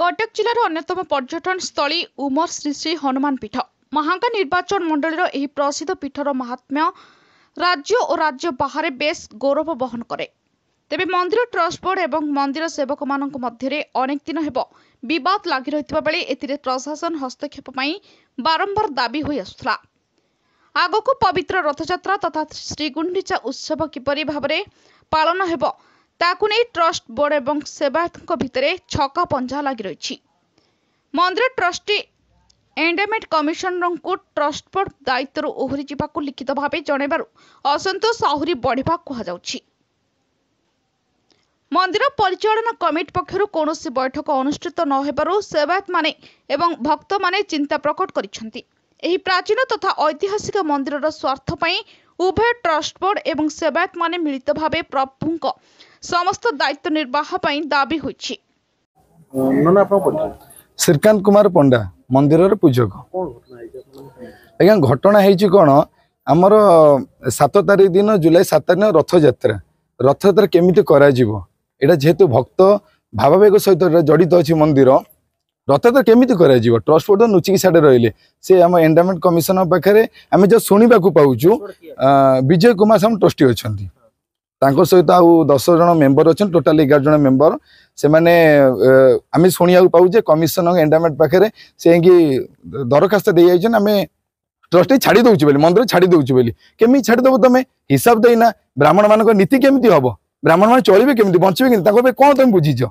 कटक जिलार अन्यतम पर्यटन स्थली उमर श्री श्री हनुमान पीठ महांगा निर्वाचन मंडलीर एही प्रसिद्ध पीठर महात्म्य राज्य और राज्य बाहर बेस गौरव बहन करे। तेबे मंदिर ट्रस्ट बोर्ड एवं मंदिर सेवक मानक मध्य अनेक दिन हेब विवाद लगी रहितबा बेले एथिरे प्रशासन हस्तक्षेप पई बारंबार दाबी होई आसुथला। आगको पवित्र रथयात्रा तथा श्रीगुंडीचा उत्सव किपरि भाबरे पालन हेब ताकु नै ट्रस्ट बोर्ड एवं सेवायतଙ୍କ भितरे छका पंजा लागि रहिछि। मंदिर ट्रस्टी एंडोमेंट कमिशनर को ट्रस्ट बोर्ड दायित्व ओहरी जिबाकु लिखित भावे जणेबारु असंतोष आहुरी बढ़िबा कुहा जाउछि। मंदिर परिचालन कमिटी पक्षरु कोनोसी बैठक अनुष्ठित न हेबारु सेवायत माने एवं भक्त माने चिंता प्रकट करिसंती। एही प्राचीन तथा ऐतिहासिक मंदिरर स्वार्थ पई उभय ट्रस्ट बोर्ड एवं सेवायत माने मिलित भावे प्रभुଙ୍କ समस्त दायित्व निर्वाह पई दाबी होइछि। श्रीकांत कुमार पंडा मंदिर पूजक आज्ञा घटना है कौन आमर 7 तारीख दिन जुलाई 7 तारीख रथयात्रा केमिति करा जीवो एटा जेहेतु भक्त भावावेग सहित जड़ित अच्छी मंदिर रथयात्रा केमिति करा जीवो ट्रस्ट बोर्ड नुचिकी साडे रहिले से आम एंडोमेंट कमिशन पाखे आम जो शुणा पाऊँ विजय कुमार साहब ट्रस्टी अच्छा सहित आउ 10 जन मेंबर अच्छा टोटाल 11 जन मेंबर से माने आम शुणा पाऊे कमिशन एंडोमेंट पाखे से दरखास्त दे आम ट्रस्टी छाड़ी दौच बोली मंदिर छाड़ी दौच बोली केमी छाड़देव तुम हिसाब देना ब्राह्मण मान नीति केमी हम ब्राह्मण मान चलिए केमी बचे कि कौन तुम बुझीच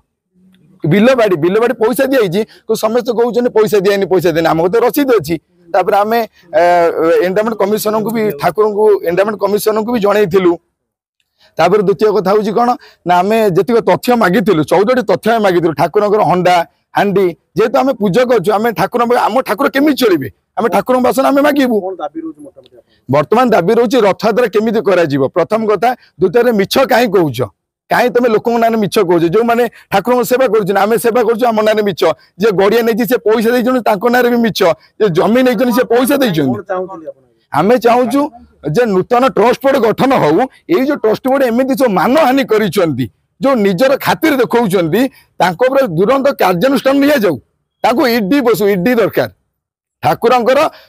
बिल बाड़ी पैसा दिखाई समस्त कहते पैसा दिखाई पैसा देना आम तो रसीद अच्छी आम एंडोमेंट कमिशन को भी ठाकुर को एंडोमेंट कमिशन को भी जनईलु। तापर द्वितीय कथा हूँ कौन ना आम जी तथ्य मागिलु 14टी तथ्य मागिलु ठाकुर हंडा हांडी जेहेतु आम पूजक अच्छु आम ठाकुर आम ठाकुर केमी चलिए आम ठाकुर बासन आम मागू बर्तमान दाबी रोचे रथयात्रा केमी कर प्रथम कथा द्वितीय मिछ कहीं कौच कहीं तुम लोक ना मिछ कौच जो मैंने ठाकुर सेवा करें सेवा करम ना मिछ जे गड़िया नहीं से पैसा देते ना भी मिछ जे जमी नहीं से पैसा देते आम चाहूँ जे नूतन ट्रस्ट बोर्ड गठन हो ये जो ट्रस्ट बोर्ड एमती जो मानहानि कर जो निजर खातिर देखा तुरंत कार्यानुष्ठान निजाऊ ईडी बसु ईडी दरकार ठाकुर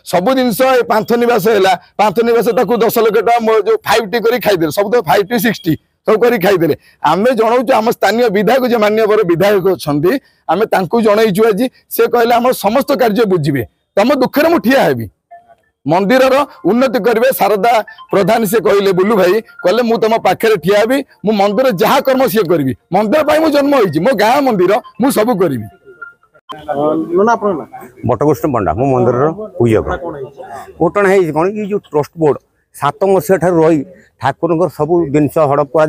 सब जिन पांथ निवास है पांथ निवास 10 लाख टका जो 5T कर खाईदे सब तो 5T 60 सब कर खाईदे आम जनाऊँ आम स्थानीय विधायक जो मान्यवर विधायक अच्छा आम जनईचु आज से कहले आम समस्त कार्य बुझे तुम दुखे मुझे ठिया हेबी मंदिर उन्नति करेंगे शारदा प्रधान से कहले बुलू भाई कहले मु तुम पाखे ठिया भी मु मंदिर जहाँ कर्म सी करी मंदिर पर जन्म हो मो गाँ मंदिर मु सब करी। बटकृष्ण पंडा मो मंदिर पूजक घटना है कौन कि जो ट्रस्ट बोर्ड 7 मसीहा ठार रही ठाकुर सब जिन हड़प कर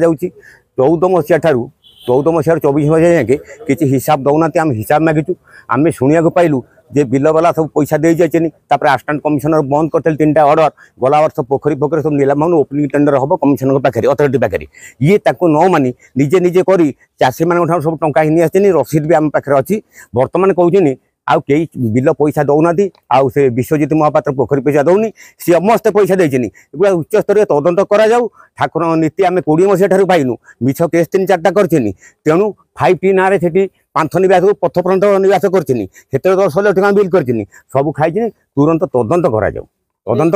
14 मसीहा ठार 14 मसीह 24 मसीहा जाके किसी हिसाब दौना आम हिसाब मागिचु आम शुणा पाइलु जे बिल वाला सब पैसा दे जाइए असिस्टेंट कमिशनर बंद करते 3टा ऑर्डर गला वर्ष पोखरी पोखरी सब नीलाम ओपनिंग टेंडर हम कमिशनर पाखे अथॉरिटी पाखे ये न मानी निजे निजे करी चाषी मान सब टंका नहीं आसनी रसीद भी आम पाखे अच्छी बर्तमान कहते आउ कई बिल पैसा दौना आउ से विश्वजित महापात्र पोखरी पैसा दौनी समस्त पैसा देनी एगुला उच्च स्तरीय तदंत करा जाऊ ठाकुर नीति आम 20 मसीहा ठार पाइनु मिछ केस 3-4टा करनी तेणु 5T ना पांथ निवास पथप्रांत निवास करनी 10 लाख टका बिल करनी सब खाई तुरंत तदंत करा जाऊ तदंत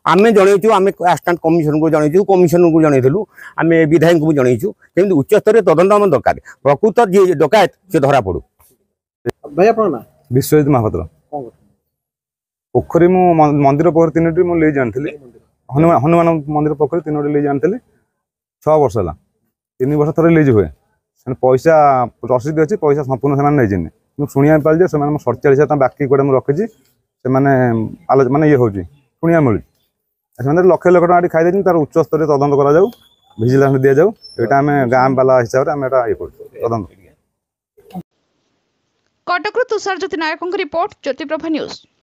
आम जनईचु आम असिस्टेंट कमिशनर को जनईचु कमिशनर को जनईलु आम विधायक को जनईचु केमती उच्च स्तरीय तदंत आम दरकार प्रकृत जी डकायत से धरा पड़ू। भाई अपना विश्वजित महापात्र पोखरी मंदिर पोखरी 3टी मुझे जानी हनुमान मंदिर पोखरी 3टी ले जानी 6 वर्ष है 3 वर्ष थोड़े लीज हुए पैसा रसीद अच्छी पैसा संपूर्ण से शुणा पाल 47,000 बाकी कड़े मुझे रखी से माने ये हूँ शुणा मिली लक्ष लक्ष टका खाई तार उच्च स्तर तदंत करा भिजिलांस दि जाऊ यहाँ आम गाँ बाला हिसाब से आम ये तदंत। कटक तुषार ज्योति नायकों रिपोर्ट ज्योतिप्रभा न्यूज।